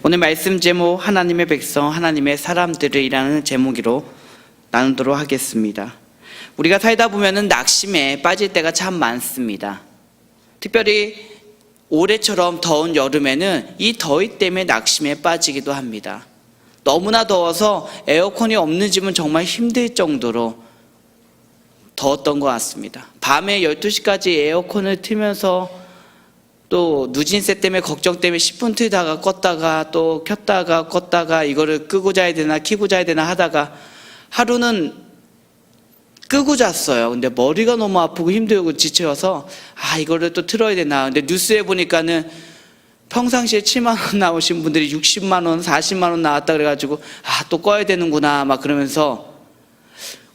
오늘 말씀 제목 하나님의 백성, 하나님의 사람들이라는 제목으로 나누도록 하겠습니다. 우리가 살다 보면은 낙심에 빠질 때가 참 많습니다. 특별히 올해처럼 더운 여름에는 이 더위 때문에 낙심에 빠지기도 합니다. 너무나 더워서 에어컨이 없는 집은 정말 힘들 정도로 더웠던 것 같습니다. 밤에 12시까지 에어컨을 틀면서 또 누진세 때문에 걱정 때문에 10분 틀다가 껐다가 또 켰다가 껐다가 이거를 끄고 자야 되나 켜고 자야 되나 하다가 하루는 끄고 잤어요. 근데 머리가 너무 아프고 힘들고 지쳐서 이거를 또 틀어야 되나. 근데 뉴스에 보니까는 평상시에 7만 원 나오신 분들이 60만 원, 40만 원 나왔다 그래가지고 또 꺼야 되는구나 막 그러면서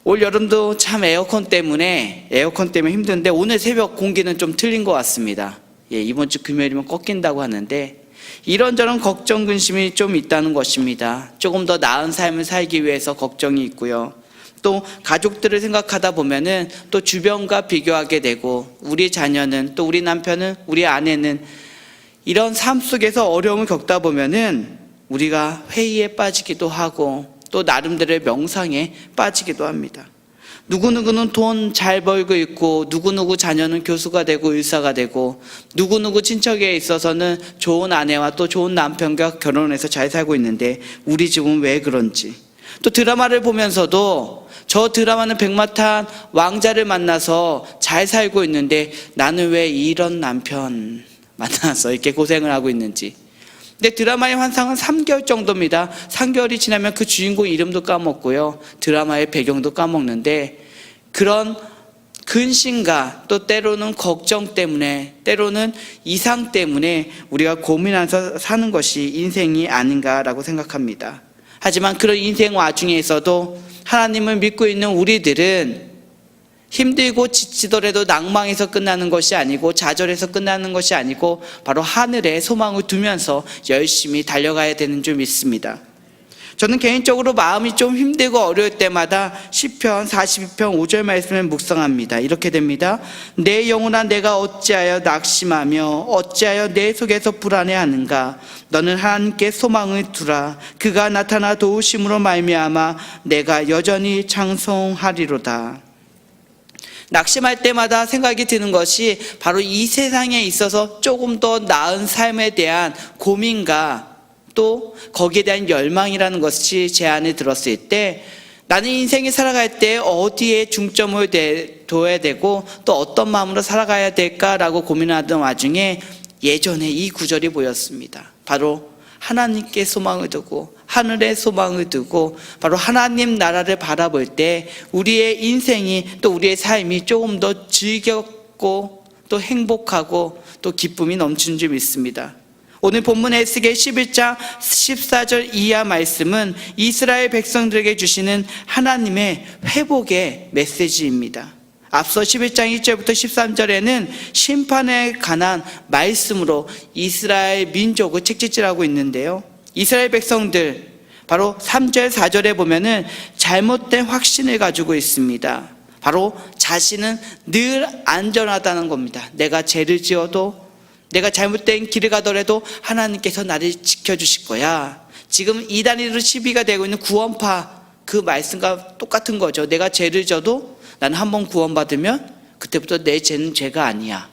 올 여름도 참 에어컨 때문에 힘든데 오늘 새벽 공기는 좀 틀린 것 같습니다. 이번 주 금요일이면 꺾인다고 하는데 이런저런 걱정 근심이 좀 있다는 것입니다. 조금 더 나은 삶을 살기 위해서 걱정이 있고요. 또 가족들을 생각하다 보면은 또 주변과 비교하게 되고 우리 자녀는 또 우리 남편은 우리 아내는 이런 삶 속에서 어려움을 겪다 보면은 우리가 회의에 빠지기도 하고 또 나름대로의 명상에 빠지기도 합니다. 누구누구는 돈 잘 벌고 있고 누구누구 자녀는 교수가 되고 의사가 되고 누구누구 친척에 있어서는 좋은 아내와 또 좋은 남편과 결혼해서 잘 살고 있는데 우리 집은 왜 그런지. 또 드라마를 보면서도 저 드라마는 백마탄 왕자를 만나서 잘 살고 있는데 나는 왜 이런 남편 만나서 이렇게 고생을 하고 있는지. 근데 드라마의 환상은 3개월 정도입니다. 3개월이 지나면 그 주인공 이름도 까먹고요. 드라마의 배경도 까먹는데 그런 근심과 또 때로는 걱정 때문에 때로는 이상 때문에 우리가 고민하면서 사는 것이 인생이 아닌가라고 생각합니다. 하지만 그런 인생 와중에서도 하나님을 믿고 있는 우리들은 힘들고 지치더라도 낭망해서 끝나는 것이 아니고 좌절해서 끝나는 것이 아니고 바로 하늘에 소망을 두면서 열심히 달려가야 되는 줄 믿습니다. 저는 개인적으로 마음이 좀 힘들고 어려울 때마다 시편 42편 5절 말씀을 묵상합니다. 이렇게 됩니다. 내 영혼아 내가 어찌하여 낙심하며 어찌하여 내 속에서 불안해하는가. 너는 하나님께 소망을 두라. 그가 나타나 도우심으로 말미암아 내가 여전히 찬송하리로다. 낙심할 때마다 생각이 드는 것이 바로 이 세상에 있어서 조금 더 나은 삶에 대한 고민과 또 거기에 대한 열망이라는 것이 제 안에 들었을 때 나는 인생에 살아갈 때 어디에 중점을 둬야 되고 또 어떤 마음으로 살아가야 될까라고 고민하던 와중에 예전에 이 구절이 보였습니다. 바로 하나님께 소망을 두고 하늘에 소망을 두고 바로 하나님 나라를 바라볼 때 우리의 인생이 또 우리의 삶이 조금 더 즐겁고 또 행복하고 또 기쁨이 넘치는 줄 믿습니다. 오늘 본문 에스겔 11장 14절 이하 말씀은 이스라엘 백성들에게 주시는 하나님의 회복의 메시지입니다. 앞서 11장 1절부터 13절에는 심판에 관한 말씀으로 이스라엘 민족을 책찍질하고 있는데요. 이스라엘 백성들 바로 3절 4절에 보면은 잘못된 확신을 가지고 있습니다. 바로 자신은 늘 안전하다는 겁니다. 내가 죄를 지어도 내가 잘못된 길을 가더라도 하나님께서 나를 지켜주실 거야. 지금 이 단위로 시비가 되고 있는 구원파 그 말씀과 똑같은 거죠. 내가 죄를 져도 나는 한번 구원받으면 그때부터 내 죄는 죄가 아니야.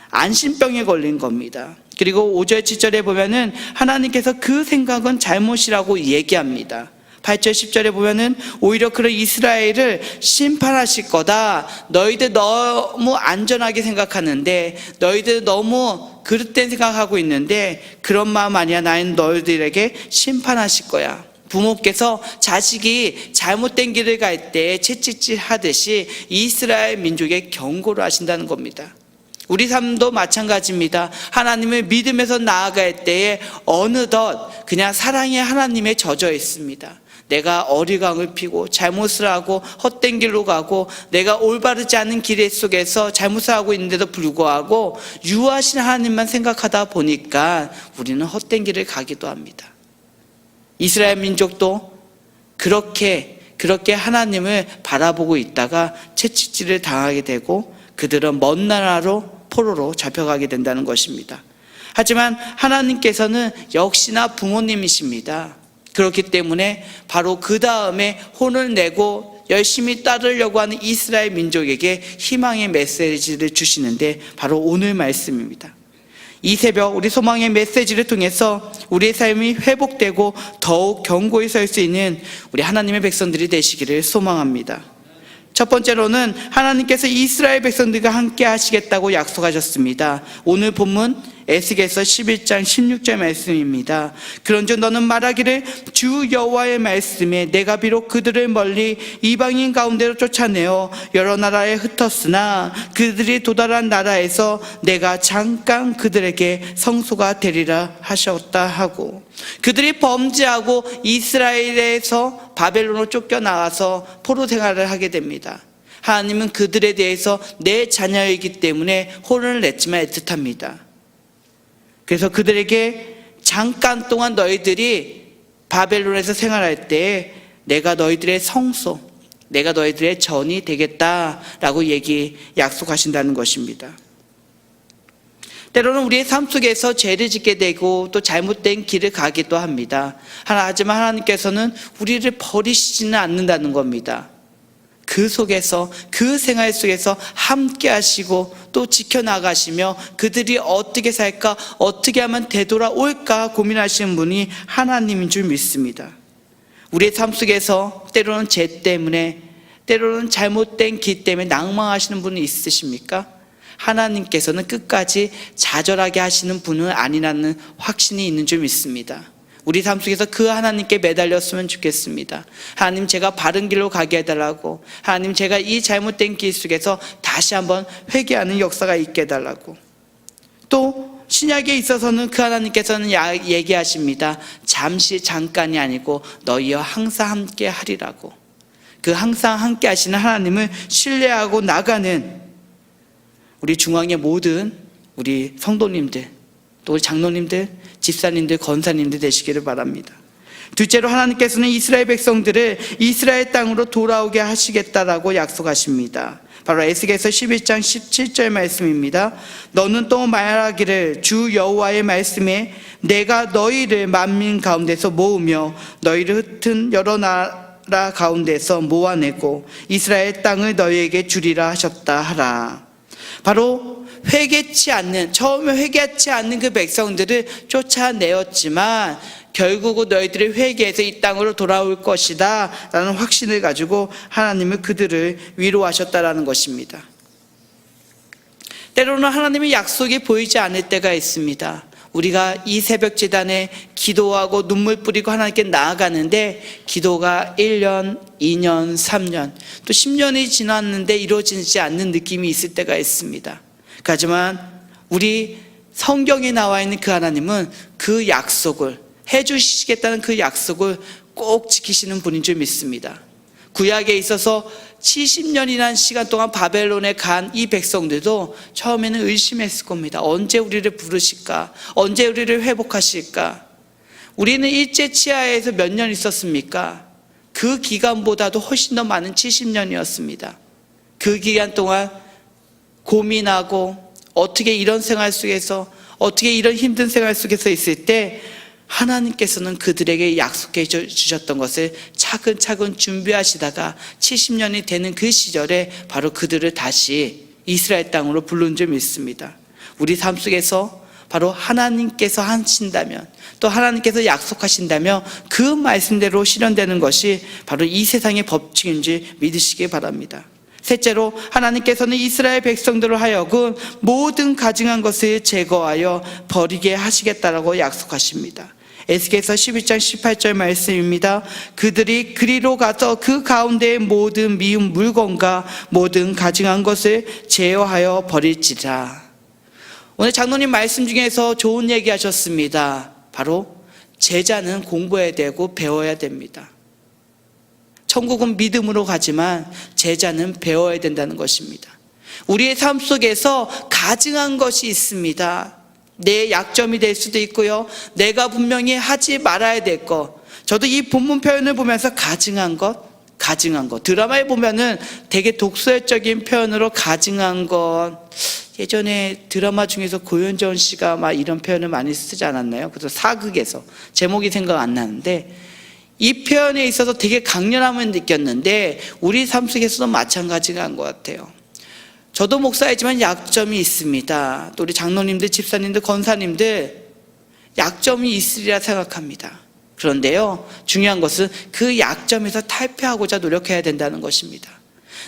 안심병에 걸린 겁니다. 그리고 5절 7절에 보면은 하나님께서 그 생각은 잘못이라고 얘기합니다. 8절 10절에 보면은 오히려 그런 이스라엘을 심판하실 거다. 너희들 너무 안전하게 생각하는데 너희들 너무 그릇된 생각하고 있는데 그런 마음 아니야. 나는 너희들에게 심판하실 거야. 부모께서 자식이 잘못된 길을 갈 때 채찍질 하듯이 이스라엘 민족에 경고를 하신다는 겁니다. 우리 삶도 마찬가지입니다. 하나님을 믿으면서 나아갈 때에 어느덧 그냥 사랑의 하나님에 젖어 있습니다. 내가 어리광을 피고 잘못을 하고 헛된 길로 가고 내가 올바르지 않은 길 속에서 잘못을 하고 있는데도 불구하고 유하신 하나님만 생각하다 보니까 우리는 헛된 길을 가기도 합니다. 이스라엘 민족도 그렇게 하나님을 바라보고 있다가 채찍질을 당하게 되고 그들은 먼 나라로 포로로 잡혀가게 된다는 것입니다. 하지만 하나님께서는 역시나 부모님이십니다. 그렇기 때문에 바로 그 다음에 혼을 내고 열심히 따르려고 하는 이스라엘 민족에게 희망의 메시지를 주시는데 바로 오늘 말씀입니다. 이 새벽 우리 소망의 메시지를 통해서 우리의 삶이 회복되고 더욱 견고히 설 수 있는 우리 하나님의 백성들이 되시기를 소망합니다. 첫 번째로는 하나님께서 이스라엘 백성들과 함께 하시겠다고 약속하셨습니다. 오늘 본문 에스겔서 11장 16절 말씀입니다. 그런즉 너는 말하기를 주 여호와의 말씀에 내가 비록 그들을 멀리 이방인 가운데로 쫓아내어 여러 나라에 흩었으나 그들이 도달한 나라에서 내가 잠깐 그들에게 성소가 되리라 하셨다 하고, 그들이 범죄하고 이스라엘에서 바벨론으로 쫓겨나와서 포로 생활을 하게 됩니다. 하나님은 그들에 대해서 내 자녀이기 때문에 혼을 냈지만 애틋합니다. 그래서 그들에게 잠깐 동안 너희들이 바벨론에서 생활할 때 내가 너희들의 성소, 내가 너희들의 전이 되겠다라고 약속하신다는 것입니다. 때로는 우리의 삶 속에서 죄를 짓게 되고 또 잘못된 길을 가기도 합니다. 하지만 하나님께서는 우리를 버리시지는 않는다는 겁니다. 그 속에서, 그 생활 속에서 함께 하시고 또 지켜나가시며 그들이 어떻게 살까, 어떻게 하면 되돌아올까 고민하시는 분이 하나님인 줄 믿습니다. 우리의 삶 속에서 때로는 죄 때문에, 때로는 잘못된 길 때문에 낭망하시는 분이 있으십니까? 하나님께서는 끝까지 좌절하게 하시는 분은 아니라는 확신이 있는 줄 믿습니다. 우리 삶 속에서 그 하나님께 매달렸으면 좋겠습니다. 하나님, 제가 바른 길로 가게 해달라고, 하나님, 제가 이 잘못된 길 속에서 다시 한번 회개하는 역사가 있게 해달라고. 또 신약에 있어서는 그 하나님께서는 얘기하십니다. 잠시, 잠깐이 아니고 너희와 항상 함께 하리라고. 그 항상 함께 하시는 하나님을 신뢰하고 나가는 우리 중앙의 모든 우리 성도님들, 또 우리 장로님들, 집사님들, 권사님들 되시기를 바랍니다. 둘째로 하나님께서는 이스라엘 백성들을 이스라엘 땅으로 돌아오게 하시겠다라고 약속하십니다. 바로 에스겔서 11장 17절 말씀입니다. 너는 또 말하기를 주 여호와의 말씀에 내가 너희를 만민 가운데서 모으며 너희를 흩은 여러 나라 가운데서 모아내고 이스라엘 땅을 너희에게 주리라 하셨다 하라. 바로 처음에 회개치 않는 그 백성들을 쫓아내었지만 결국은 너희들이 회개해서 이 땅으로 돌아올 것이다 라는 확신을 가지고 하나님은 그들을 위로하셨다라는 것입니다. 때로는 하나님의 약속이 보이지 않을 때가 있습니다. 우리가 이 새벽 제단에 기도하고 눈물 뿌리고 하나님께 나아가는데 기도가 1년, 2년, 3년, 또 10년이 지났는데 이루어지지 않는 느낌이 있을 때가 있습니다. 하지만 우리 성경에 나와 있는 그 하나님은 그 약속을 해주시겠다는 그 약속을 꼭 지키시는 분인 줄 믿습니다. 구약에 있어서 70년이라는 시간 동안 바벨론에 간 이 백성들도 처음에는 의심했을 겁니다. 언제 우리를 부르실까? 언제 우리를 회복하실까? 우리는 일제 치하에서 몇 년 있었습니까? 그 기간보다도 훨씬 더 많은 70년이었습니다. 그 기간 동안 고민하고 어떻게 이런 생활 속에서, 어떻게 이런 힘든 생활 속에서 있을 때 하나님께서는 그들에게 약속해 주셨던 것을 차근차근 준비하시다가 70년이 되는 그 시절에 바로 그들을 다시 이스라엘 땅으로 부른 줄 믿습니다. 우리 삶 속에서 바로 하나님께서 하신다면, 또 하나님께서 약속하신다면 그 말씀대로 실현되는 것이 바로 이 세상의 법칙인지 믿으시기 바랍니다. 셋째로 하나님께서는 이스라엘 백성들을 하여금 모든 가증한 것을 제거하여 버리게 하시겠다라고 약속하십니다. 에스겔서 11장 18절 말씀입니다. 그들이 그리로 가서 그 가운데의 모든 미운 물건과 모든 가증한 것을 제어하여 버릴지라. 오늘 장로님 말씀 중에서 좋은 얘기 하셨습니다. 바로 제자는 공부해야 되고 배워야 됩니다. 천국은 믿음으로 가지만 제자는 배워야 된다는 것입니다. 우리의 삶 속에서 가증한 것이 있습니다. 내 약점이 될 수도 있고요, 내가 분명히 하지 말아야 될 것. 저도 이 본문 표현을 보면서 가증한 것, 드라마에 보면은 되게 독설적인 표현으로 가증한 것, 예전에 드라마 중에서 고현정 씨가 막 이런 표현을 많이 쓰지 않았나요? 그래서 사극에서 제목이 생각 안 나는데 이 표현에 있어서 되게 강렬함을 느꼈는데 우리 삶 속에서도 마찬가지가 한 것 같아요. 저도 목사이지만 약점이 있습니다. 또 우리 장로님들, 집사님들, 권사님들 약점이 있으리라 생각합니다. 그런데요, 중요한 것은 그 약점에서 탈피하고자 노력해야 된다는 것입니다.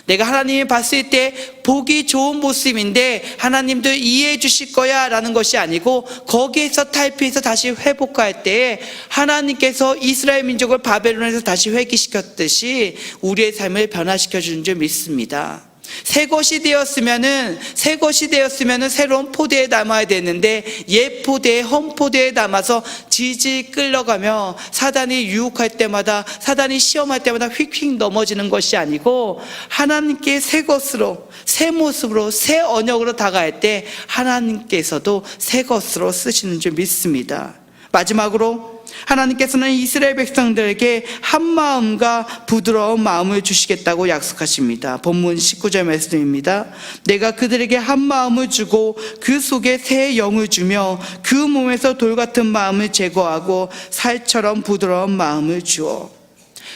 내가 하나님이 봤을 때 보기 좋은 모습인데 하나님도 이해해 주실 거야 라는 것이 아니고 거기에서 탈피해서 다시 회복할 때에 하나님께서 이스라엘 민족을 바벨론에서 다시 회귀시켰듯이 우리의 삶을 변화시켜 주는 줄 믿습니다. 새 것이 되었으면은 새로운 포대에 담아야 되는데 옛 포대에 헌 포대에 담아서 질질 끌려가며 사단이 유혹할 때마다, 사단이 시험할 때마다 휙휙 넘어지는 것이 아니고 하나님께 새 것으로, 새 모습으로, 새 언약으로 다가갈 때 하나님께서도 새 것으로 쓰시는 줄 믿습니다. 마지막으로 하나님께서는 이스라엘 백성들에게 한 마음과 부드러운 마음을 주시겠다고 약속하십니다. 본문 19절 말씀입니다. 내가 그들에게 한 마음을 주고 그 속에 새 영을 주며 그 몸에서 돌 같은 마음을 제거하고 살처럼 부드러운 마음을 주어.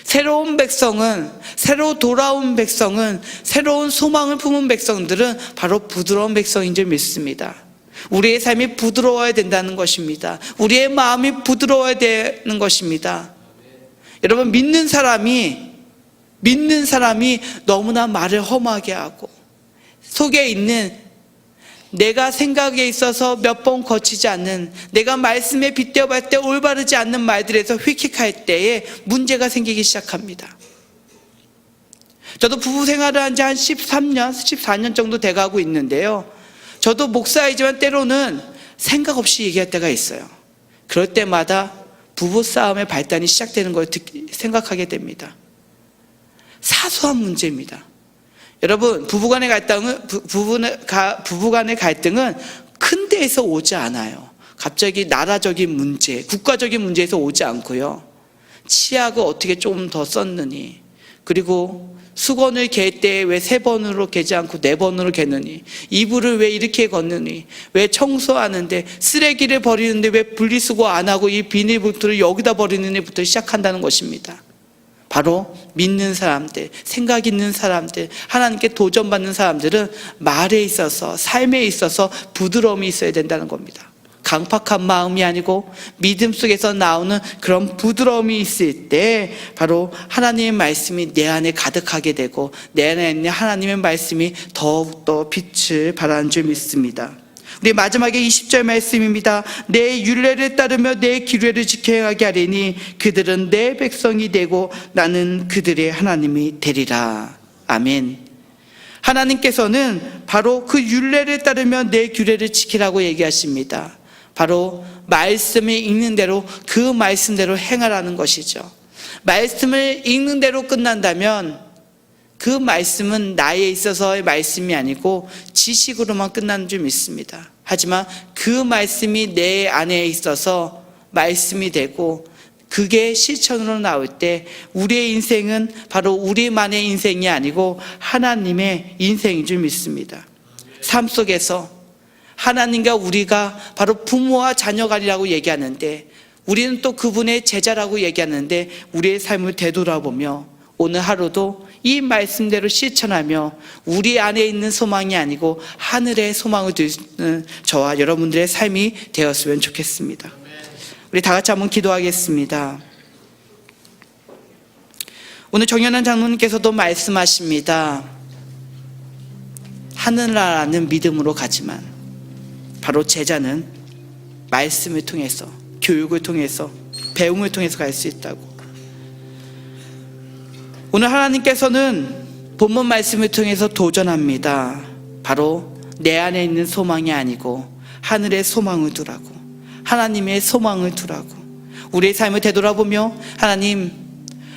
새로운 백성은, 새로 돌아온 백성은, 새로운 소망을 품은 백성들은 바로 부드러운 백성인 줄 믿습니다. 우리의 삶이 부드러워야 된다는 것입니다. 우리의 마음이 부드러워야 되는 것입니다. 여러분, 믿는 사람이 너무나 말을 험하게 하고 속에 있는 내가 생각에 있어서 몇 번 거치지 않는, 내가 말씀에 빗대어볼 때 올바르지 않는 말들에서 휙휙할 때에 문제가 생기기 시작합니다. 저도 부부 생활을 한 지 한 13년, 14년 정도 돼가고 있는데요, 저도 목사이지만 때로는 생각 없이 얘기할 때가 있어요. 그럴 때마다 부부싸움의 발단이 시작되는 걸 생각하게 됩니다. 사소한 문제입니다. 여러분, 부부간의 갈등은 큰 데에서 오지 않아요. 갑자기 나라적인 문제, 국가적인 문제에서 오지 않고요, 치약을 어떻게 좀 더 썼느니, 그리고 수건을 갤 때 왜 3번으로 개지 않고 4번으로 개느니, 이불을 왜 이렇게 걷느니, 왜 청소하는데 쓰레기를 버리는데 왜 분리수거 안 하고 이 비닐봉투를 여기다 버리느냐부터 시작한다는 것입니다. 바로 믿는 사람들, 생각 있는 사람들, 하나님께 도전받는 사람들은 말에 있어서, 삶에 있어서 부드러움이 있어야 된다는 겁니다. 강팍한 마음이 아니고 믿음 속에서 나오는 그런 부드러움이 있을 때 바로 하나님의 말씀이 내 안에 가득하게 되고 내 안에 있는 하나님의 말씀이 더욱더 빛을 발하는 줄 믿습니다. 우리 마지막에 20절 말씀입니다. 내 율례를 따르며 내 기례를 지켜 행하게 하리니 그들은 내 백성이 되고 나는 그들의 하나님이 되리라. 아멘. 하나님께서는 바로 그 율례를 따르며 내 규례를 지키라고 얘기하십니다. 바로 말씀을 읽는 대로 그 말씀대로 행하라는 것이죠. 말씀을 읽는 대로 끝난다면 그 말씀은 나에 있어서의 말씀이 아니고 지식으로만 끝나는 줄 믿습니다. 하지만 그 말씀이 내 안에 있어서 말씀이 되고 그게 실천으로 나올 때 우리의 인생은 바로 우리만의 인생이 아니고 하나님의 인생인 줄 믿습니다. 삶 속에서 하나님과 우리가 바로 부모와 자녀간이라고 얘기하는데 우리는 또 그분의 제자라고 얘기하는데 우리의 삶을 되돌아보며 오늘 하루도 이 말씀대로 실천하며 우리 안에 있는 소망이 아니고 하늘의 소망을 두는 저와 여러분들의 삶이 되었으면 좋겠습니다. 우리 다 같이 한번 기도하겠습니다. 오늘 정연한 장로님께서도 말씀하십니다. 하늘나라는 믿음으로 가지만 바로 제자는 말씀을 통해서, 교육을 통해서, 배움을 통해서 갈 수 있다고. 오늘 하나님께서는 본문 말씀을 통해서 도전합니다. 바로 내 안에 있는 소망이 아니고 하늘의 소망을 두라고, 하나님의 소망을 두라고. 우리의 삶을 되돌아보며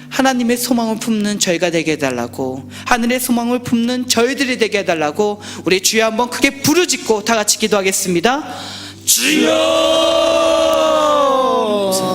하나님의 소망을 품는 저희가 되게 해달라고, 하늘의 소망을 품는 저희들이 되게 해달라고 우리 주여 한번 크게 부르짖고 다 같이 기도하겠습니다. 주여!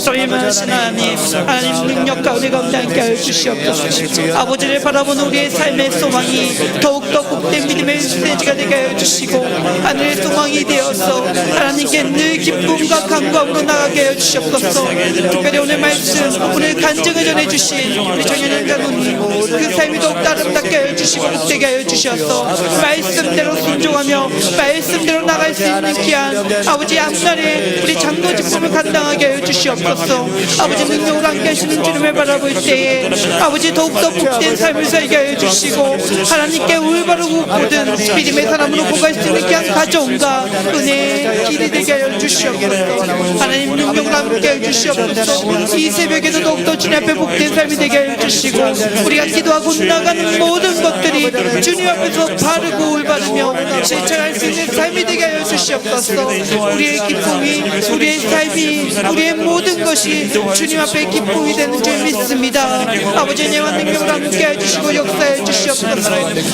소임하신 하나님 능력과 은혜가 함께 하여 주시옵소서. 아버지를 바라보는 우리의 삶의 소망이 더욱더 복된 믿음의 스테이지가 되게 하여 주시고 하늘의 소망이 되어서 하나님께 늘 기쁨과 감격으로 나가게 하여 주시옵소서. 특별히 오늘 말씀, 오늘 간증을 전해주신 우리 정연현 장로님, 그 삶이 더욱더 아름답게 하여 주시고 복되게 하여 주셔서 말씀대로 순종하며 말씀대로 나갈 수 있는 귀한 아버지 앞날에 우리 장로 직분을 감당하게 하여 주시옵소서. 아버지 능력으로 함께 하시는 주님을 바라볼 때에 아버지 더욱더 복된 삶을 살게 하여 주시고 하나님께 올바르고 굳은 믿음의 사람으로 보갈 수 있는 귀한 가정과 은혜의 길이 되게 하여 주시옵소서. 하나님 능력으로 함께 하여 주시옵소서. 이 새벽에도 더욱더 주님 앞에 복된 삶이 되게 하여 주시고 우리가 기도하고 나가는 모든 것들이 주님 앞에서 바르고 올바르며 실천할 수 있는 삶이 되게 하여 주시옵소서. 우리의 기쁨이, 우리의 삶이, 우리의 모든 것이 주님 앞에 기쁨이 되는 줄 믿습니다. 아버지 은혜와 능력으로 함께 해주시고 역사해 주시옵소서.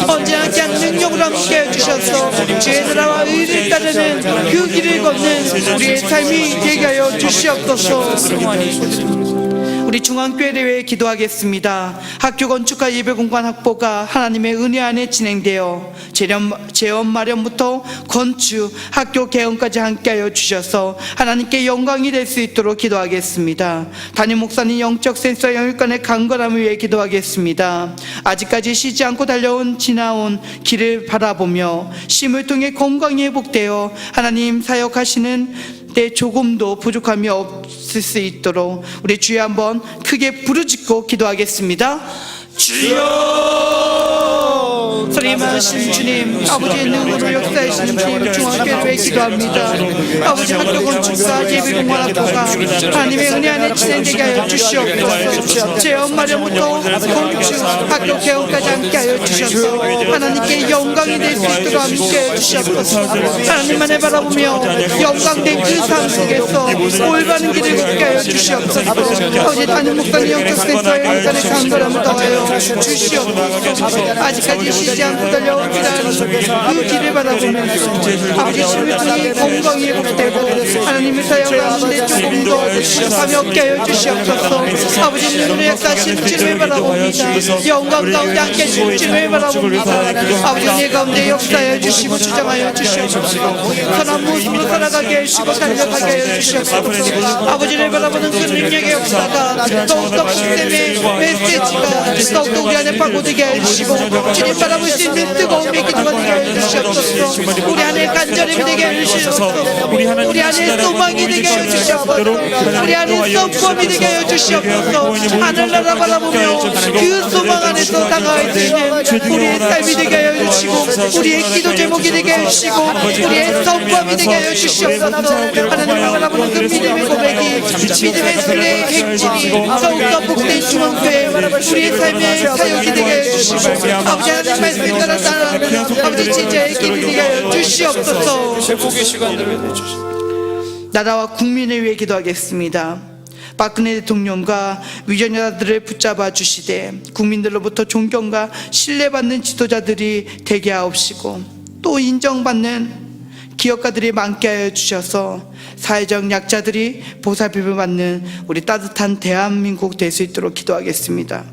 언제나 함께한 능력으로 함께 해주셔서 주의 나라와 의를 따르는 그 길을 걷는 우리의 삶이 되게 하여 주시옵소서. 우리 중앙교회를 위해 기도하겠습니다. 학교 건축과 예배공간 확보가 하나님의 은혜 안에 진행되어 재원 마련부터 건축, 학교 개헌까지 함께하여 주셔서 하나님께 영광이 될 수 있도록 기도하겠습니다. 담임 목사님 영적 센서 영육간의 강건함을 위해 기도하겠습니다. 아직까지 쉬지 않고 지나온 길을 바라보며 쉼을 통해 건강이 회복되어 하나님 사역하시는 때 조금도 부족함이 없을 수 있도록 우리 주여 한번 크게 부르짖고 기도하겠습니다. 주여! 소리만하신 주님, 아버지의 능으로 역사하시는 주님 중앙교회를 위해 기도합니다. 아버지 학교 건축과 예배공간 확보가 하나님의 은혜 안에 진행되게 하여 주시옵소서. 재원 마련부터 건축, 학교 개헌까지 함께 하여 주셔서 하나님께 영광이 될 수 있도록 함께 해 주시옵소서. 하나님만을 바라보며 영광된 그 삶 속에서 올바른 길을 걷게 하여 주시옵소서. 아버지 담임 목사님 영적 센터의 영간의 강건함을 더하여 주시옵소서. 아직까지 쉬지 않고 달려온 그 길을 바라보면서 아버지 힘을 통해 건강이 회복되고 하나님의 사역을 하시는데 조금 더 부족함이 없게 하여 주시옵소서. 아버지 눈으로 역사하신 주님을 바라봅니다. 영광 가운데 함께 하신 주님을 바라봅니다. 아버지 내 가운데 역사해 주시고 주장하여 주시옵소서. 선한 모습으로 살아가게 해주시고 달려가게 하여 주시옵소서. 아버지를 바라보는 그 능력의 역사가 더욱더 복됨의 메시지가 더욱더 우리 안에 파고들게 해주시고 주님 바라볼 수 있는 뜨거운 기도가 되게 해주시옵소서. 우리 안에 간절함이 되게 해주시옵소서. 우리 안에 소망이 되게 해주시옵소서. 우리 안에 성품이 되게 해주시옵소서. 하늘나라 바라보며 그 소망 안에서 나갈 수 있는 우리의 삶이 되게 해주시고 우리의 기도 제목이 되게 해주시고 우리의 성품이 되게 해주시옵소서. 하나님을 바라보는 그 믿음의 고백이 믿음의 순례의 행진이 더욱더 복된 중앙교회 우리의 삶의 사역이 되게 해주시고 아버지 하나님 말씀에 따라 따라가는 아버지 진짜의 길이 되게 해주시옵소서. 나라와 국민을 위해 기도하겠습니다. 박근혜 대통령과 위전자들을 붙잡아 주시되 국민들로부터 존경과 신뢰받는 지도자들이 되게 하옵시고 또 인정받는 기업가들이 많게 하여 주셔서 사회적 약자들이 보살핌을 받는 우리 따뜻한 대한민국 될 수 있도록 기도하겠습니다.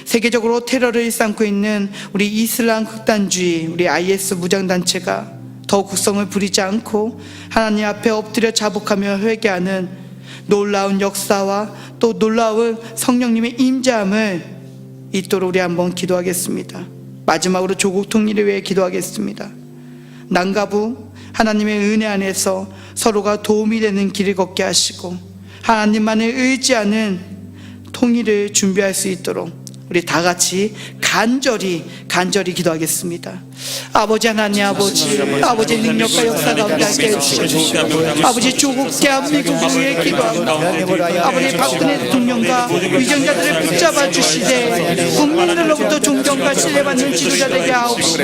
세계적으로 테러를 일삼고 있는 우리 이슬람 극단주의, 우리 IS 무장단체가 더욱 국성을 부리지 않고 하나님 앞에 엎드려 자복하며 회개하는 놀라운 역사와 또 놀라운 성령님의 임재함을 있도록 우리 한번 기도하겠습니다. 마지막으로 조국 통일을 위해 기도하겠습니다. 남가부 하나님의 은혜 안에서 서로가 도움이 되는 길을 걷게 하시고 하나님만을 의지하는 통일을 준비할 수 있도록 우리 다 같이 간절히 기도하겠습니다. 아버지 하나님, 아버지 능력과 역사 가운데 함께 해주시옵소서. 아버지 조국 대한민국을 위해 기도합니다. 아버지 박근혜 대통령과 위정자들을 붙잡아 주시되 국민들로부터 존경과 신뢰받는 지도자들에게 하옵시고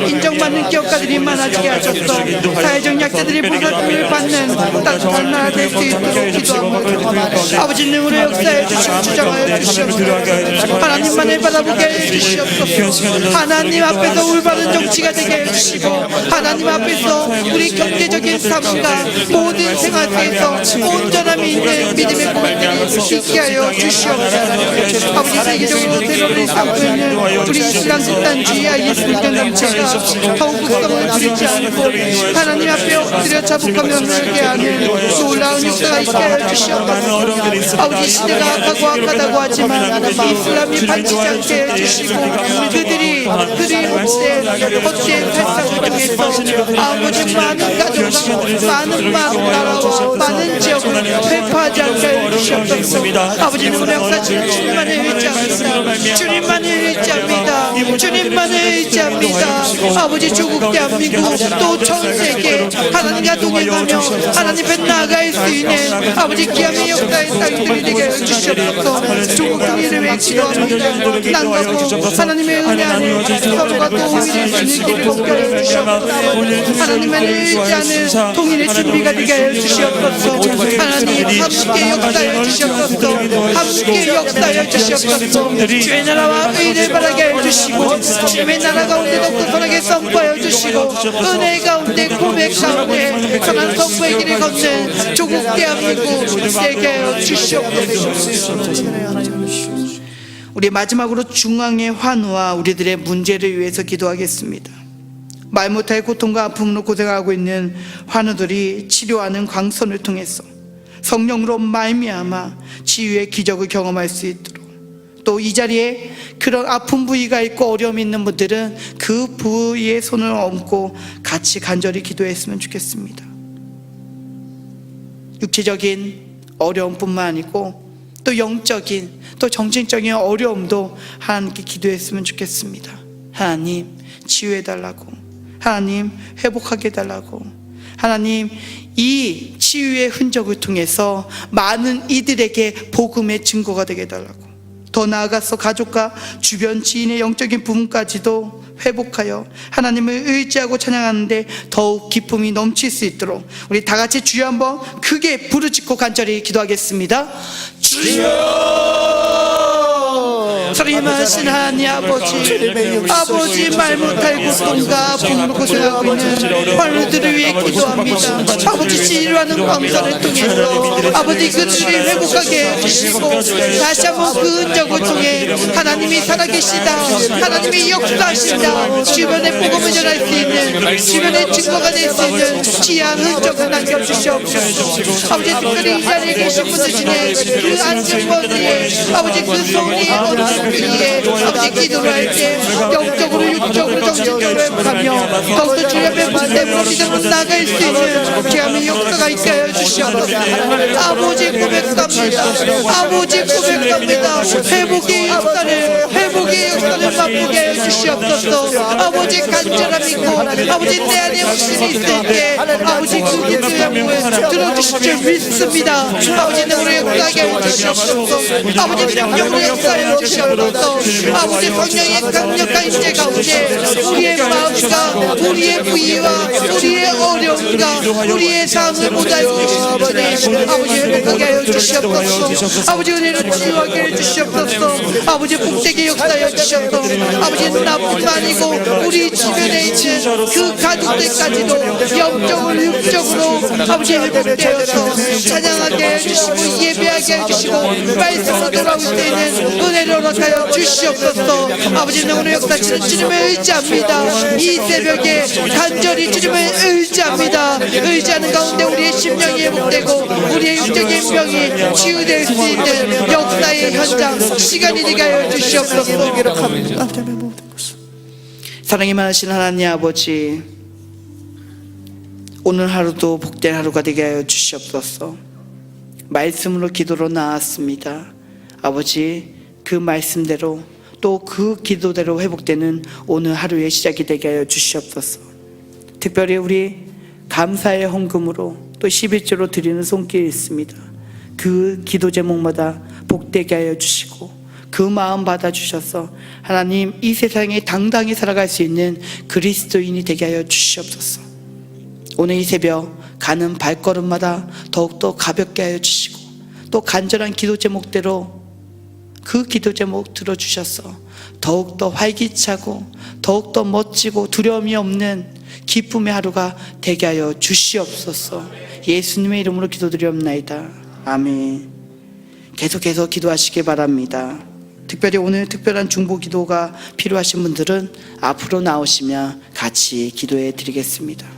인정받는 기업가들이 많아지게 하셔서 사회적 약자들이 보살핌을 받는 따뜻한 나라 될 수 있도록 기도합니다. 아버지 능으로 역사해 주시고 주장하여 주시옵소서. 하나님만을 바라보게 주시옵소서. 하나님 앞에서 올바른 정치가 되게 해주시고 하나님 앞에서 우리 경제적인 삶과 모든 생활 속에서 온전함이 있는 믿음의 고백들이 있게 하여 주시옵소서. 아버지 세계적으로 테러를 쌓고 있는 우리 이슬람 집단주의 IS 민병단체가 더욱 국성을 부리지 않고 하나님 앞에 엎드려 자복하며 회개하게 하는 놀라운 역사가 있게 하여 주시옵소서. 아버지 시대가 악하고 악하다고 하지만 이슬람이 반치지 않게 해주시고 그들이 헛된 살상을 통해서 아버지 많은 가족과 많은 나라와 많은 지역을 회파하지 않게 해주시옵소서. 아버지는 우리 역사ችን 주님만을 의지합니다. 주님만을 의지합니다. 주님만을 의지합니다. 아버지 조국 대한민국 또 전세계 하나님과 동행하며 하나님 앞에 나아갈 수 있는 아버지 기암의 역사의 땅들이 되게 해주시옵소서. 조국 통일을 위해 기도합니다. 남과고 하나님의 은혜 안에 서로가 도움이 될 수 있는 길을 목표해 주시옵소서. 하나님을 의지하는 통일의 준비가 되게 해주시옵소서. 하나님 함께 역사해 주시옵소서. 함께 역사해 주시옵소서. 주의 나라와 의를 바라게 해주시고 주님의 나라 가운데 더욱 선하게 선포하여 주시고 은혜 가운데 고백 가운데 선한 선포의 길을 걷는 조국 대한민국 되게 하여 주시옵소서. 우리 마지막으로 중앙의 환우와 우리들의 문제를 위해서 기도하겠습니다. 말 못할 고통과 아픔으로 고생하고 있는 환우들이 치료하는 광선을 통해서 성령으로 말미암아 치유의 기적을 경험할 수 있도록, 또 이 자리에 그런 아픈 부위가 있고 어려움이 있는 분들은 그 부위에 손을 얹고 같이 간절히 기도했으면 좋겠습니다. 육체적인 어려움뿐만 아니고 또 영적인 또 정신적인 어려움도 하나님께 기도했으면 좋겠습니다. 하나님 치유해달라고, 하나님 회복하게 해달라고, 하나님 이 치유의 흔적을 통해서 많은 이들에게 복음의 증거가 되게 해달라고, 더 나아가서 가족과 주변 지인의 영적인 부분까지도 회복하여 하나님을 의지하고 찬양하는데 더욱 기쁨이 넘칠 수 있도록 우리 다 같이 주여 한번 크게 부르짖고 간절히 기도하겠습니다. 주여! 소리마신 하나님 아버지 말 못할 고통과 아픔으로 고생하고 있는 환우들을 위해 기도합니다. 아버지 치료하는 광선을 통해서 아버지 그들을 회복하게 해주시고 다시 한번 그 흔적을 통해 하나님이 살아계시다, 하나님이 역사하신다, 주변에 복음을 전할 수 있는, 주변에 증거가 될 수 있는 귀한 흔적을 남겨주시옵소서. 아버지 특별히 이 자리에 계신 분들 중에 그 안전버스에 아버지 그 소리의 어느 위에 아버지 기도를 할 때 영적으로 육적으로 정신적으로 회복하며 더욱더 주의 앞에 반대로 믿음으로 나아갈 수 있는 귀함의 역사가 있게 하여 주시옵소서. 아버지 고백합니다. 아버지 고백합니다. 회복의 역사를 맛보게 해 주시옵소서. 아버지 간절함 있고 아버지 내 안에 확신이 있을 때 아버지 그 기도의 한번 들어주실 줄 믿습니다. 아버지는 우리 역사하게 해 주시옵소서. 아버지 능력으로 역사해 주시옵소서. 아버지 성령의 강력한 임재 가운데 우리의 마음과 우리의 부위와 우리의 어려움과 우리의 삶을 못 알고 계시는 분에 아버지 회복하게 하여 주시옵소서. 아버지 은혜로 치유하게 해 주시옵소서. 아버지 복되게 역사하여 주시옵소서. 아버지 나뿐만 아니고 우리 주변에 있는 그 가족들까지도 영적으로 육적으로 아버지 회복되어서 찬양하게 해주시고 예배하게 해주시고 말씀으로 돌아올 때는 은혜를 허락하여 주시옵소서. 아버지는 오늘 역사치는 주님을 의지합니다. 이 새벽에 간절히 주님을 의지합니다. 의지하는 가운데 우리의 심령이 회복되고 우리의 육적인 병이 치유될 수 있는 역사의 현장 시간이 되게 하여 주시옵소서. 사랑이 많으신 하나님 아버지, 오늘 하루도 복된 하루가 되게 하여 주시옵소서. 말씀으로 기도로 나왔습니다. 아버지 그 말씀대로 또 그 기도대로 회복되는 오늘 하루의 시작이 되게 하여 주시옵소서. 특별히 우리 감사의 헌금으로 또 11조로 드리는 손길이 있습니다. 그 기도 제목마다 복되게 하여 주시고 그 마음 받아주셔서 하나님 이 세상에 당당히 살아갈 수 있는 그리스도인이 되게 하여 주시옵소서. 오늘 이 새벽 가는 발걸음마다 더욱더 가볍게 하여 주시고 또 간절한 기도 제목대로 그 기도 제목 들어주셔서 더욱더 활기차고 더욱더 멋지고 두려움이 없는 기쁨의 하루가 되게 하여 주시옵소서. 예수님의 이름으로 기도드리옵나이다. 아멘. 계속해서 기도하시기 바랍니다. 특별히 오늘 특별한 중보 기도가 필요하신 분들은 앞으로 나오시면 같이 기도해 드리겠습니다.